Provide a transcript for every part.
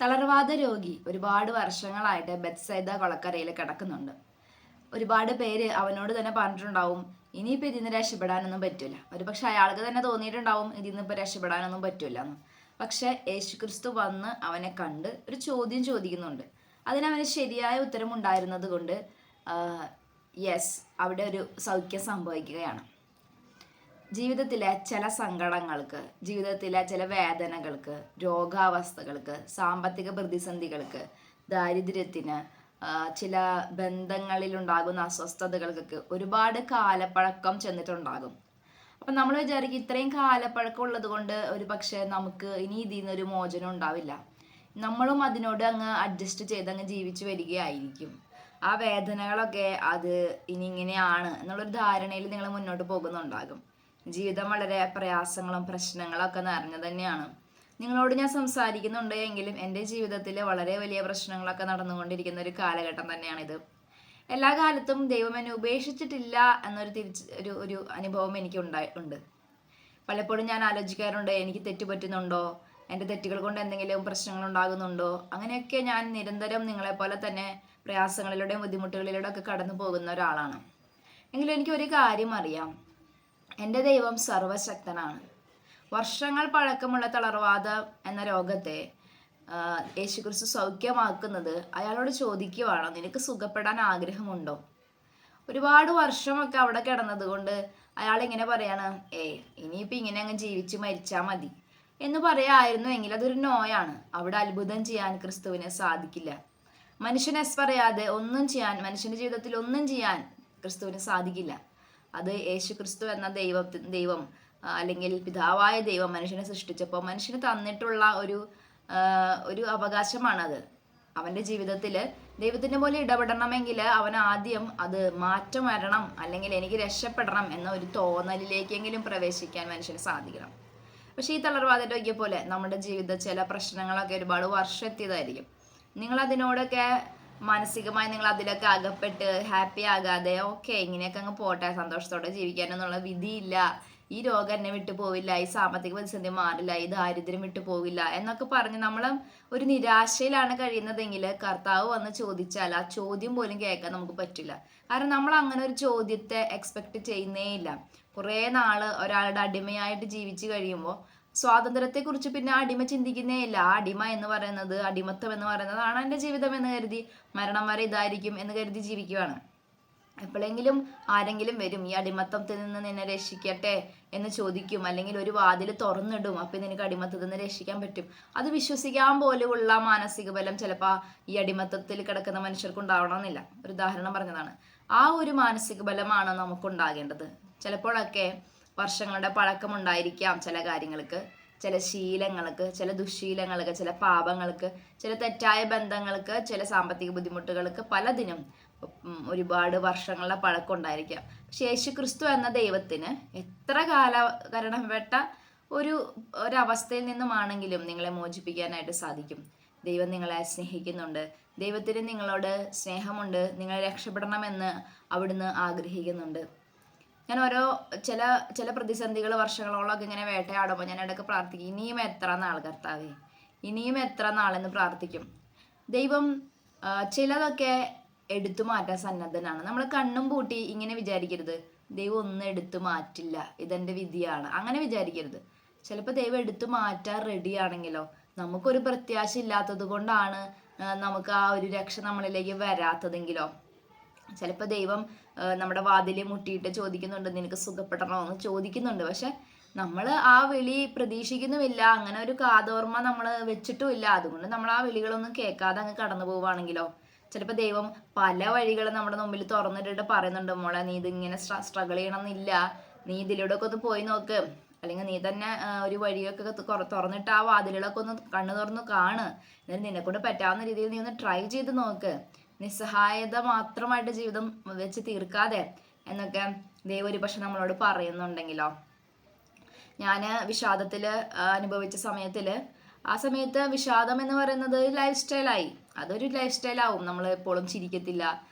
തളർവാദ രോഗി ഒരുപാട് വർഷങ്ങളായിട്ട് ബെത്സൈദ കൊളക്കരയിൽ കിടക്കുന്നുണ്ട്. ഒരുപാട് പേര് അവനോട് തന്നെ പറഞ്ഞിട്ടുണ്ടാവും, ഇനിയിപ്പോൾ ഇതിന്ന് രക്ഷപ്പെടാനൊന്നും പറ്റില്ല. ഒരുപക്ഷെ അയാൾക്ക് തന്നെ തോന്നിയിട്ടുണ്ടാവും ഇതിന്ന് ഇപ്പോൾ രക്ഷപ്പെടാനൊന്നും പറ്റില്ല എന്ന്. പക്ഷെ യേശുക്രിസ്തു വന്ന് അവനെ കണ്ട് ഒരു ചോദ്യം ചോദിക്കുന്നുണ്ട്. അതിനവന് ശരിയായ ഉത്തരം ഉണ്ടായിരുന്നത് കൊണ്ട് യെസ്, അവിടെ ഒരു സൗഖ്യം സംഭവിക്കുകയാണ്. ജീവിതത്തിലെ ചില സങ്കടങ്ങൾക്ക്, ജീവിതത്തിലെ ചില വേദനകൾക്ക്, രോഗാവസ്ഥകൾക്ക്, സാമ്പത്തിക പ്രതിസന്ധികൾക്ക്, ദാരിദ്ര്യത്തിന്, ചില ബന്ധങ്ങളിലുണ്ടാകുന്ന അസ്വസ്ഥതകൾക്കൊക്കെ ഒരുപാട് കാലപ്പഴക്കം ചെന്നിട്ടുണ്ടാകും. അപ്പം നമ്മൾ വിചാരിക്കും ഇത്രയും കാലപ്പഴക്കം ഉള്ളത് കൊണ്ട് ഒരു പക്ഷേ നമുക്ക് ഇനി ഇതിൽ നിന്നൊരു മോചനം ഉണ്ടാവില്ല. നമ്മളും അതിനോട് അങ്ങ് അഡ്ജസ്റ്റ് ചെയ്ത് അങ്ങ് ജീവിച്ചു വരികയായിരിക്കും. ആ വേദനകളൊക്കെ അത് ഇനി ഇങ്ങനെയാണ് എന്നുള്ളൊരു ധാരണയിൽ നിങ്ങൾ മുന്നോട്ട് പോകുന്നുണ്ടാകും. ജീവിതം വളരെ പ്രയാസങ്ങളും പ്രശ്നങ്ങളൊക്കെ നിറഞ്ഞു തന്നെയാണ്. നിങ്ങളോട് ഞാൻ സംസാരിക്കുന്നുണ്ട് എങ്കിലും എൻ്റെ ജീവിതത്തിൽ വളരെ വലിയ പ്രശ്നങ്ങളൊക്കെ നടന്നുകൊണ്ടിരിക്കുന്ന ഒരു കാലഘട്ടം തന്നെയാണിത്. എല്ലാ കാലത്തും ദൈവം എന്നെ ഉപേക്ഷിച്ചിട്ടില്ല എന്നൊരു ഒരു അനുഭവം എനിക്ക് ഉണ്ട്. പലപ്പോഴും ഞാൻ ആലോചിക്കാറുണ്ട്, എനിക്ക് തെറ്റുപറ്റുന്നുണ്ടോ, എൻ്റെ തെറ്റുകൾ കൊണ്ട് എന്തെങ്കിലും പ്രശ്നങ്ങൾ ഉണ്ടാകുന്നുണ്ടോ. അങ്ങനെയൊക്കെ ഞാൻ നിരന്തരം നിങ്ങളെപ്പോലെ തന്നെ പ്രയാസങ്ങളിലൂടെയും ബുദ്ധിമുട്ടുകളിലൂടെ ഒക്കെ കടന്നു പോകുന്ന ഒരാളാണ്. എങ്കിലും എനിക്കൊരു കാര്യം അറിയാം, എൻ്റെ ദൈവം സർവശക്തനാണ്. വർഷങ്ങൾ പഴക്കമുള്ള തളർവാദം എന്ന രോഗത്തെ യേശുക്രിസ്തു സൗഖ്യമാക്കുന്നത് അയാളോട് ചോദിക്കുവാണോ, നിനക്ക് സുഖപ്പെടാൻ ആഗ്രഹമുണ്ടോ? ഒരുപാട് വർഷമൊക്കെ അവിടെ കിടന്നത് കൊണ്ട് അയാൾ ഇങ്ങനെ പറയാണ്, ഇനിയിപ്പോൾ ഇങ്ങനെ അങ്ങ് ജീവിച്ച് മരിച്ചാൽ മതി എന്ന് പറയായിരുന്നു എങ്കിൽ അതൊരു നോയാണ്. അവിടെ അത്ഭുതം ചെയ്യാൻ ക്രിസ്തുവിന് സാധിക്കില്ല. മനുഷ്യനെ പറയാതെ ഒന്നും ചെയ്യാൻ, മനുഷ്യൻ്റെ ജീവിതത്തിൽ ഒന്നും ചെയ്യാൻ ക്രിസ്തുവിന് സാധിക്കില്ല. അത് യേശു ക്രിസ്തു എന്ന ദൈവം അല്ലെങ്കിൽ പിതാവായ ദൈവം മനുഷ്യനെ സൃഷ്ടിച്ചപ്പോൾ മനുഷ്യന് തന്നിട്ടുള്ള ഒരു അവകാശമാണത്. അവൻ്റെ ജീവിതത്തിൽ ദൈവത്തിൻ്റെ പോലെ ഇടപെടണമെങ്കിൽ അവൻ ആദ്യം അത് മാറ്റം വരണം, അല്ലെങ്കിൽ എനിക്ക് രക്ഷപ്പെടണം എന്ന ഒരു തോന്നലിലേക്കെങ്കിലും പ്രവേശിക്കാൻ മനുഷ്യന് സാധിക്കണം. പക്ഷേ ഈ തളർവാദ രോഗിയെ പോലെ നമ്മുടെ ജീവിത ചില പ്രശ്നങ്ങളൊക്കെ ഒരുപാട് വർഷം എത്തിയതായിരിക്കും. നിങ്ങളതിനോടൊക്കെ മാനസികമായി നിങ്ങൾ അതിലൊക്കെ അകപ്പെട്ട് ഹാപ്പി ആകാതെ ഓക്കെ ഇങ്ങനെയൊക്കെ അങ്ങ് പോട്ടെ, സന്തോഷത്തോടെ ജീവിക്കാനെന്നുള്ള വിധിയില്ല, ഈ രോഗം എന്നെ വിട്ടു പോവില്ല, ഈ സാമ്പത്തിക പ്രതിസന്ധി മാറില്ല, ഈ ദാരിദ്ര്യം വിട്ടു പോവില്ല എന്നൊക്കെ പറഞ്ഞ് നമ്മൾ ഒരു നിരാശയിലാണ് കഴിയുന്നതെങ്കിൽ കർത്താവ് വന്ന് ചോദിച്ചാൽ ആ ചോദ്യം പോലും കേൾക്കാൻ നമുക്ക് പറ്റില്ല. കാരണം നമ്മൾ അങ്ങനെ ഒരു ചോദ്യത്തെ എക്സ്പെക്ട് ചെയ്യുന്നേ ഇല്ല. കുറേ നാൾ ഒരാളുടെ അടിമയായിട്ട് ജീവിച്ചു കഴിയുമ്പോൾ സ്വാതന്ത്ര്യത്തെക്കുറിച്ച് പിന്നെ അടിമ ചിന്തിക്കുന്നേ ഇല്ല. ആ അടിമ എന്ന് പറയുന്നത്, അടിമത്തം എന്ന് പറയുന്നതാണ് എൻ്റെ ജീവിതം എന്ന് കരുതി, മരണം വരെ ഇതായിരിക്കും എന്ന് കരുതി ജീവിക്കുകയാണ്. എപ്പോഴെങ്കിലും ആരെങ്കിലും വരും, ഈ അടിമത്തത്തിൽ നിന്ന് നിന്നെ രക്ഷിക്കട്ടെ എന്ന് ചോദിക്കും, അല്ലെങ്കിൽ ഒരു വാതിൽ തുറന്നിടും, അപ്പം നിനക്ക് അടിമത്തത്തിൽ നിന്ന് രക്ഷിക്കാൻ പറ്റും. അത് വിശ്വസിക്കാൻ പോലുമുള്ള മാനസിക ബലം ചിലപ്പോൾ ഈ അടിമത്തത്തിൽ കിടക്കുന്ന മനുഷ്യർക്ക് ഉണ്ടാവണമെന്നില്ല. ഒരു ഉദാഹരണം പറഞ്ഞതാണ്. ആ ഒരു മാനസിക ബലമാണ് നമുക്കുണ്ടാകേണ്ടത്. ചിലപ്പോഴൊക്കെ വർഷങ്ങളുടെ പഴക്കമുണ്ടായിരിക്കാം ചില കാര്യങ്ങൾക്ക്, ചില ശീലങ്ങൾക്ക്, ചില ദുശ്ശീലങ്ങൾക്ക്, ചില പാപങ്ങൾക്ക്, ചില തെറ്റായ ബന്ധങ്ങൾക്ക്, ചില സാമ്പത്തിക ബുദ്ധിമുട്ടുകൾക്ക്, പലതിനും ഒരുപാട് വർഷങ്ങളുടെ പഴക്കം ഉണ്ടായിരിക്കാം. പക്ഷെ യേശുക്രിസ്തു എന്ന ദൈവത്തിന് എത്ര കാലകരണപ്പെട്ട ഒരവസ്ഥയിൽ നിന്നുമാണെങ്കിലും നിങ്ങളെ മോചിപ്പിക്കാനായിട്ട് സാധിക്കും. ദൈവം നിങ്ങളെ സ്നേഹിക്കുന്നുണ്ട്. ദൈവത്തിന് നിങ്ങളോട് സ്നേഹമുണ്ട്. നിങ്ങളെ രക്ഷപ്പെടണമെന്ന് അവിടുന്ന് ആഗ്രഹിക്കുന്നുണ്ട്. ഞാൻ ചില പ്രതിസന്ധികൾ വർഷങ്ങളോളമൊക്കെ ഇങ്ങനെ വേട്ടയാടുമ്പോൾ ഞാൻ ഇടയ്ക്ക് പ്രാർത്ഥിക്കും, ഇനിയും എത്ര നാൾ കർത്താവേ, ഇനിയും എത്ര നാളെന്ന് പ്രാർത്ഥിക്കും. ദൈവം ചിലതൊക്കെ എടുത്തു മാറ്റാൻ സന്നദ്ധനാണ്. നമ്മൾ കണ്ണും പൂട്ടി ഇങ്ങനെ വിചാരിക്കരുത്, ദൈവം ഒന്നും എടുത്തു മാറ്റില്ല, ഇതെൻ്റെ വിധിയാണ്, അങ്ങനെ വിചാരിക്കരുത്. ചിലപ്പോൾ ദൈവം എടുത്തു മാറ്റാൻ റെഡിയാണെങ്കിലോ, നമുക്കൊരു പ്രത്യാശ ഇല്ലാത്തത് കൊണ്ടാണ് നമുക്ക് ആ ഒരു രക്ഷ നമ്മളിലേക്ക് വരാത്തതെങ്കിലോ, ചിലപ്പോൾ ദൈവം നമ്മുടെ വാതിൽ മുട്ടിയിട്ട് ചോദിക്കുന്നുണ്ട്, നിനക്ക് സുഖപ്പെടണോ എന്ന് ചോദിക്കുന്നുണ്ട്. പക്ഷെ നമ്മൾ ആ വിളി പ്രതീക്ഷിക്കുന്നുമില്ല, അങ്ങനെ ഒരു കാതോർമ്മ നമ്മൾ വെച്ചിട്ടുമില്ല. അതുകൊണ്ട് നമ്മൾ ആ വിളികളൊന്നും കേൾക്കാതെ അങ്ങ് കടന്നു പോവുകയാണെങ്കിലോ, ചിലപ്പോൾ ദൈവം പല വഴികളും നമ്മുടെ മുമ്പിൽ തുറന്നിട്ടിട്ട് പറയുന്നുണ്ട്, മോളെ നീ ഇതിങ്ങനെ സ്ട്രഗിൾ ചെയ്യണമെന്നില്ല, നീ ഇതിലൂടെ ഒക്കെ ഒന്ന് പോയി നോക്ക്, അല്ലെങ്കിൽ നീ തന്നെ ഒരു വഴിയൊക്കെ തുറന്നിട്ട് ആ വാതിലുകളൊക്കെ ഒന്ന് കണ്ണു തുറന്ന് കാണ്, എന്നിട്ട് നിന്നെക്കൊണ്ട് പറ്റാവുന്ന രീതിയിൽ നീ ഒന്ന് ട്രൈ ചെയ്ത് നോക്ക്, നിസ്സഹായത മാത്രമായിട്ട് ജീവിതം വെച്ച് തീർക്കാതെ എന്നൊക്കെ ദൈവം ഒരു പക്ഷെ നമ്മളോട് പറയുന്നുണ്ടെങ്കിലോ. ഞാൻ വിഷാദത്തിൽ അനുഭവിച്ച ആ സമയത്ത് വിഷാദം എന്ന് പറയുന്നത് ലൈഫ് സ്റ്റൈലായി. അതൊരു ലൈഫ് സ്റ്റൈലാവും. നമ്മൾ എപ്പോഴും ചിരിക്കത്തില്ല,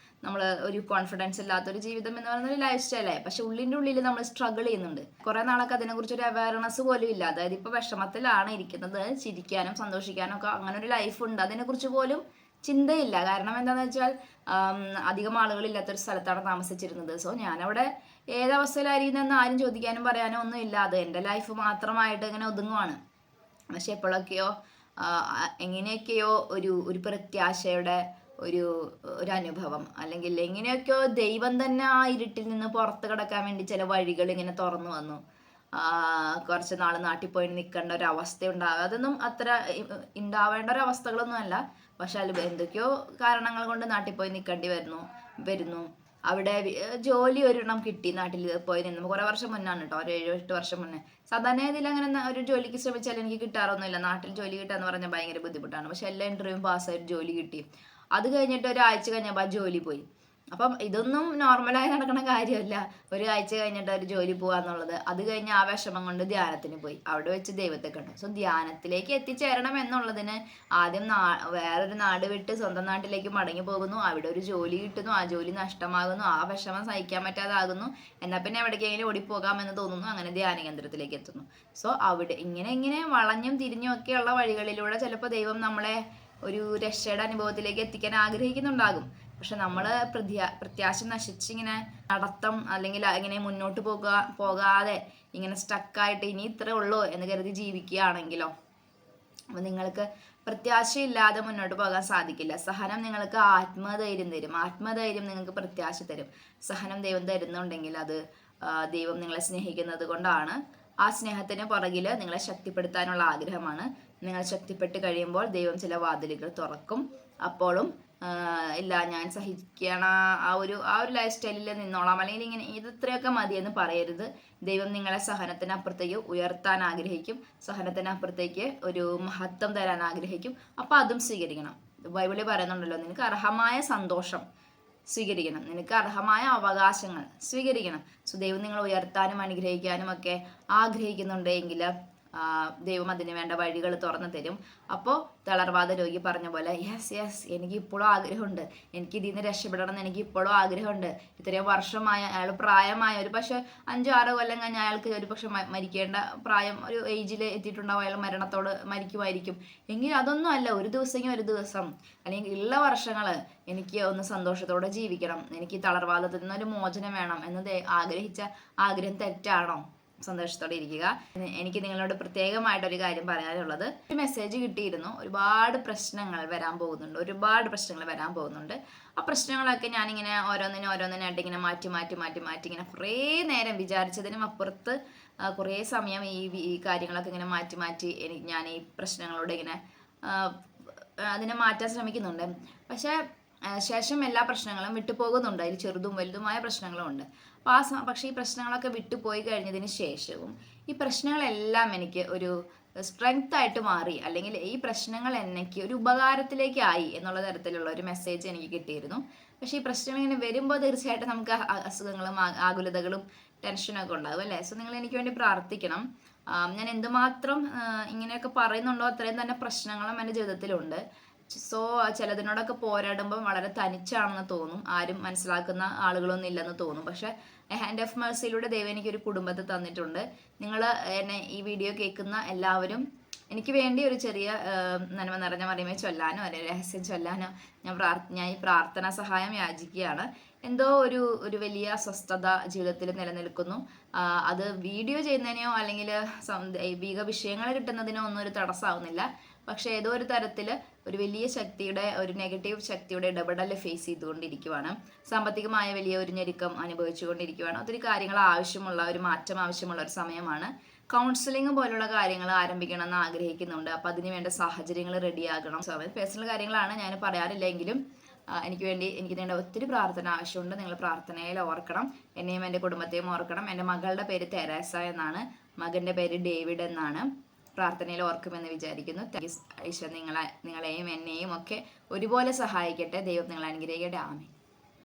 നമ്മൾ ഒരു കോൺഫിഡൻസ് ഇല്ലാത്തൊരു ജീവിതം എന്ന് പറയുന്ന ഒരു ലൈഫ് സ്റ്റൈലായി. പക്ഷെ ഉള്ളിൽ നമ്മൾ സ്ട്രഗിൾ ചെയ്യുന്നുണ്ട്. കുറെ നാളൊക്കെ അതിനെക്കുറിച്ച് ഒരു അവയർനെസ് പോലും ഇല്ല. അതായത് ഇപ്പോൾ വിഷമത്തിലാണ് ഇരിക്കുന്നത്, ചിരിക്കാനും സന്തോഷിക്കാനും ഒക്കെ അങ്ങനെ ഒരു ലൈഫ് ഉണ്ട്, അതിനെക്കുറിച്ച് പോലും ചിന്തയില്ല. കാരണം എന്താണെന്ന് വെച്ചാൽ അധികം ആളുകളില്ലാത്തൊരു സ്ഥലത്താണ് താമസിച്ചിരുന്നത്. സോ ഞാനവിടെ ഏതവസ്ഥയിലായിരിക്കുന്നതെന്ന് ആരും ചോദിക്കാനും പറയാനും ഒന്നും ഇല്ലാതെ എൻ്റെ ലൈഫ് മാത്രമായിട്ട് ഇങ്ങനെ ഒതുങ്ങുവാണ്. പക്ഷെ എപ്പോഴൊക്കെയോ എങ്ങനെയൊക്കെയോ ഒരു പ്രത്യാശയുടെ ഒരു ഒരു അനുഭവം, അല്ലെങ്കിൽ എങ്ങനെയൊക്കെയോ ദൈവം തന്നെ ആ ഇരുട്ടിൽ നിന്ന് പുറത്ത് കിടക്കാൻ വേണ്ടി ചില വഴികൾ ഇങ്ങനെ തുറന്നു വന്നു. കുറച്ച് നാൾ നാട്ടിൽ പോയി നിൽക്കേണ്ട ഒരു അവസ്ഥ ഉണ്ടാവുക, അതൊന്നും അത്ര ഉണ്ടാവേണ്ട ഒരു അവസ്ഥകളൊന്നും അല്ല. പക്ഷെ അതിൽ എന്തൊക്കെയോ കാരണങ്ങൾ കൊണ്ട് നാട്ടിൽ പോയി നിൽക്കേണ്ടി വരുന്നു. അവിടെ ജോലി ഒരെണ്ണം കിട്ടി, നാട്ടിൽ പോയി നിന്ന് കുറേ വർഷം മുന്നാണ് കേട്ടോ, ഒരു 7-8 വർഷം മുന്നേ. സാധാരണ ഇതിൽ അങ്ങനെ ഒരു ജോലിക്ക് ശ്രമിച്ചാൽ എനിക്ക് കിട്ടാറൊന്നുമില്ല. നാട്ടിൽ ജോലി കിട്ടാന്ന് പറഞ്ഞാൽ ഭയങ്കര ബുദ്ധിമുട്ടാണ്. പക്ഷെ എല്ലാ ഇൻ്റർവ്യൂവും പാസ്സായിട്ട് ജോലി കിട്ടി. അത് കഴിഞ്ഞിട്ട് ഒരാഴ്ച കഴിഞ്ഞപ്പോൾ ആ ജോലി പോയി. അപ്പം ഇതൊന്നും നോർമലായി നടക്കുന്ന കാര്യമല്ല, ഒരാഴ്ച കഴിഞ്ഞിട്ട് ഒരു ജോലി പോകാന്നുള്ളത്. അത് കഴിഞ്ഞ് ആ വിഷമം കൊണ്ട് ധ്യാനത്തിന് പോയി, അവിടെ വെച്ച് ദൈവത്തെ കണ്ടു. സോ ധ്യാനത്തിലേക്ക് എത്തിച്ചേരണം എന്നുള്ളതിന് ആദ്യം വേറൊരു നാട് വിട്ട് സ്വന്തം നാട്ടിലേക്ക് മടങ്ങി പോകുന്നു, അവിടെ ഒരു ജോലി കിട്ടുന്നു, ആ ജോലി നഷ്ടമാകുന്നു, ആ വിഷമം സഹിക്കാൻ പറ്റാതാകുന്നു, എന്നാൽ പിന്നെ എവിടേക്കെങ്കിലും ഓടിപ്പോകാമെന്ന് തോന്നുന്നു, അങ്ങനെ ധ്യാന കേന്ദ്രത്തിലേക്ക് എത്തുന്നു. സോ അവിടെ ഇങ്ങനെ വളഞ്ഞും തിരിഞ്ഞും ഒക്കെയുള്ള വഴികളിലൂടെ ചിലപ്പോൾ ദൈവം നമ്മളെ ഒരു രക്ഷയുടെ അനുഭവത്തിലേക്ക് എത്തിക്കാൻ ആഗ്രഹിക്കുന്നുണ്ടാകും. പക്ഷെ നമ്മൾ പ്രത്യാശ നശിച്ചിങ്ങനെ നടത്തം അല്ലെങ്കിൽ ഇങ്ങനെ മുന്നോട്ട് പോകാതെ ഇങ്ങനെ സ്റ്റക്കായിട്ട് ഇനി ഇത്രേ ഉള്ളൂ എന്ന് കരുതി ജീവിക്കുകയാണെങ്കിലോ, അപ്പം നിങ്ങൾക്ക് പ്രത്യാശയില്ലാതെ മുന്നോട്ട് പോകാൻ സാധിക്കില്ല. സഹനം നിങ്ങൾക്ക് ആത്മധൈര്യം തരും, ആത്മധൈര്യം നിങ്ങൾക്ക് പ്രത്യാശ തരും. സഹനം ദൈവം തരുന്നുണ്ടെങ്കിൽ അത് ദൈവം നിങ്ങളെ സ്നേഹിക്കുന്നത് കൊണ്ടാണ്. ആ സ്നേഹത്തിന് പുറകിൽ നിങ്ങളെ ശക്തിപ്പെടുത്താനുള്ള ആഗ്രഹമാണ്. നിങ്ങൾ ശക്തിപ്പെട്ട് കഴിയുമ്പോൾ ദൈവം ചില വാതിലുകൾ തുറക്കും. അപ്പോഴും ഇല്ല ഞാൻ സഹിക്കണ ആ ഒരു ലൈഫ് സ്റ്റൈലിൽ നിന്നോളാം, അല്ലെങ്കിൽ ഇങ്ങനെ ഇത്രയൊക്കെ മതിയെന്ന് പറയരുത്. ദൈവം നിങ്ങളെ സഹനത്തിനപ്പുറത്തേക്ക് ഉയർത്താൻ ആഗ്രഹിക്കും, സഹനത്തിനപ്പുറത്തേക്ക് ഒരു മഹത്വം തരാൻ ആഗ്രഹിക്കും. അപ്പം അതും സ്വീകരിക്കണം. ബൈബിളിൽ പറയുന്നുണ്ടല്ലോ, നിനക്ക് അർഹമായ സന്തോഷം സ്വീകരിക്കണം, നിനക്ക് അർഹമായ അവകാശങ്ങൾ സ്വീകരിക്കണം. സോ ദൈവം നിങ്ങളെ ഉയർത്താനും അനുഗ്രഹിക്കാനും ഒക്കെ ആഗ്രഹിക്കുന്നുണ്ടെങ്കിൽ ദൈവം അതിന് വേണ്ട വഴികൾ തുറന്നു തരും. അപ്പോൾ തളർവാദ രോഗി പറഞ്ഞ പോലെ യെസ് എനിക്ക് ഇപ്പോഴും ആഗ്രഹമുണ്ട്, എനിക്ക് ഇതിൽ നിന്ന് രക്ഷപ്പെടണം എന്ന് എനിക്ക് ഇപ്പോഴും ആഗ്രഹമുണ്ട്. ഇത്രയും വർഷമായ അയാൾ പ്രായമായ ഒരു പക്ഷെ 5-6 കൊല്ലം കഴിഞ്ഞ് അയാൾക്ക് ഒരു പക്ഷെ മരിക്കേണ്ട പ്രായം ഒരു ഏജിൽ എത്തിയിട്ടുണ്ടാവും, അയാൾ മരണത്തോട് മരിക്കുമായിരിക്കും. എങ്കിൽ അതൊന്നും അല്ല, ഒരു ദിവസം അല്ലെങ്കിൽ ഉള്ള വർഷങ്ങൾ എനിക്ക് ഒന്ന് സന്തോഷത്തോടെ ജീവിക്കണം, എനിക്ക് തളർവാദത്തിൽ നിന്നൊരു മോചനം വേണം എന്ന് ആഗ്രഹിച്ച ആഗ്രഹം തെറ്റാണോ? സന്തോഷത്തോടെ ഇരിക്കുക. എനിക്ക് നിങ്ങളോട് പ്രത്യേകമായിട്ടൊരു കാര്യം പറയാനുള്ളത്, ഒരു മെസ്സേജ് കിട്ടിയിരുന്നു, ഒരുപാട് പ്രശ്നങ്ങൾ വരാൻ പോകുന്നുണ്ട്. ആ പ്രശ്നങ്ങളൊക്കെ ഞാനിങ്ങനെ ഓരോന്നിനായിട്ട് ഇങ്ങനെ മാറ്റി ഇങ്ങനെ കുറേ നേരം വിചാരിച്ചതിനും അപ്പുറത്ത് കുറേ സമയം ഈ കാര്യങ്ങളൊക്കെ ഇങ്ങനെ മാറ്റി ഞാൻ ഈ പ്രശ്നങ്ങളോട് ഇങ്ങനെ അതിനെ മാറ്റാൻ ശ്രമിക്കുന്നുണ്ട്. ശേഷം എല്ലാ പ്രശ്നങ്ങളും വിട്ടുപോകുന്നുണ്ട്, അതിൽ ചെറുതും വലുതുമായ പ്രശ്നങ്ങളും ഉണ്ട്. പക്ഷേ ഈ പ്രശ്നങ്ങളൊക്കെ വിട്ടുപോയി കഴിഞ്ഞതിന് ശേഷവും ഈ പ്രശ്നങ്ങളെല്ലാം എനിക്ക് ഒരു സ്ട്രെങ്ത് ആയിട്ട് മാറി, അല്ലെങ്കിൽ ഈ പ്രശ്നങ്ങൾ എനിക്ക് ഒരു ഉപകാരത്തിലേക്കായി എന്നുള്ള തരത്തിലുള്ള ഒരു മെസ്സേജ് എനിക്ക് കിട്ടിയിരുന്നു. പക്ഷേ ഈ പ്രശ്നങ്ങൾ ഇങ്ങനെ വരുമ്പോൾ തീർച്ചയായിട്ടും നമുക്ക് അസുഖങ്ങളും ആകുലതകളും ടെൻഷനൊക്കെ ഉണ്ടാകും അല്ലേ. സോ നിങ്ങൾ എനിക്ക് വേണ്ടി പ്രാർത്ഥിക്കണം. ഞാൻ എന്തുമാത്രം ഇങ്ങനെയൊക്കെ പറയുന്നുണ്ടോ അത്രയും തന്നെ പ്രശ്നങ്ങളും എൻ്റെ ജീവിതത്തിലുണ്ട്. സോ ചിലതിനോടൊക്കെ പോരാടുമ്പം വളരെ തനിച്ചാണെന്ന് തോന്നും, ആരും മനസ്സിലാക്കുന്ന ആളുകളൊന്നും ഇല്ലെന്ന് തോന്നും. പക്ഷെ ഹാൻഡ് ഓഫ് മേഴ്സിയിലൂടെ ദൈവം എനിക്കൊരു കുടുംബത്തെ തന്നിട്ടുണ്ട്. നിങ്ങൾ എന്നെ ഈ വീഡിയോ കേൾക്കുന്ന എല്ലാവരും എനിക്ക് വേണ്ടി ഒരു ചെറിയ നന്മ നിറഞ്ഞ മറിയമേ ചൊല്ലാനോ അല്ലെങ്കിൽ രഹസ്യം ചൊല്ലാനോ ഞാൻ ഈ പ്രാർത്ഥനാ സഹായം യാചിക്കുകയാണ്. എന്തോ ഒരു വലിയ അസ്വസ്ഥത ജീവിതത്തിൽ നിലനിൽക്കുന്നു. അത് വീഡിയോ ചെയ്യുന്നതിനോ അല്ലെങ്കിൽ ദൈവിക വിഷയങ്ങൾ കിട്ടുന്നതിനോ ഒന്നും ഒരു തടസ്സമാവുന്നില്ല. പക്ഷെ ഏതോ ഒരു തരത്തിൽ ഒരു വലിയ ശക്തിയുടെ ഒരു നെഗറ്റീവ് ശക്തിയുടെ ഇടപെടൽ ഫേസ് ചെയ്തുകൊണ്ടിരിക്കുവാണ്. സാമ്പത്തികമായ വലിയ ഒരു ഞെരുക്കം അനുഭവിച്ചുകൊണ്ടിരിക്കുവാണ്. ഒത്തിരി കാര്യങ്ങൾ ആവശ്യമുള്ള ഒരു മാറ്റം ആവശ്യമുള്ള ഒരു സമയമാണ്. കൗൺസിലിംഗ് പോലുള്ള കാര്യങ്ങൾ ആരംഭിക്കണമെന്ന് ആഗ്രഹിക്കുന്നുണ്ട്. അപ്പം അതിന് വേണ്ട സാഹചര്യങ്ങൾ റെഡിയാകണം. പേഴ്സണൽ കാര്യങ്ങളാണ് ഞാൻ പറയാറില്ലെങ്കിലും എനിക്ക് വേണ്ട ഒത്തിരി പ്രാർത്ഥന ആവശ്യമുണ്ട്. നിങ്ങൾ പ്രാർത്ഥനയിൽ ഓർക്കണം, എന്നെയും എൻ്റെ കുടുംബത്തെയും ഓർക്കണം. എൻ്റെ മകളുടെ പേര് തെരേസ എന്നാണ്, മകൻ്റെ പേര് ഡേവിഡ് എന്നാണ്. പ്രാർത്ഥനയിൽ ഓർക്കുമെന്ന് വിചാരിക്കുന്നു. ഈശോ നിങ്ങളെയും എന്നെയും ഒക്കെ ഒരുപോലെ സഹായിക്കട്ടെ. ദൈവം നിങ്ങളെ അനുഗ്രഹിക്കട്ടെ. ആമേൻ.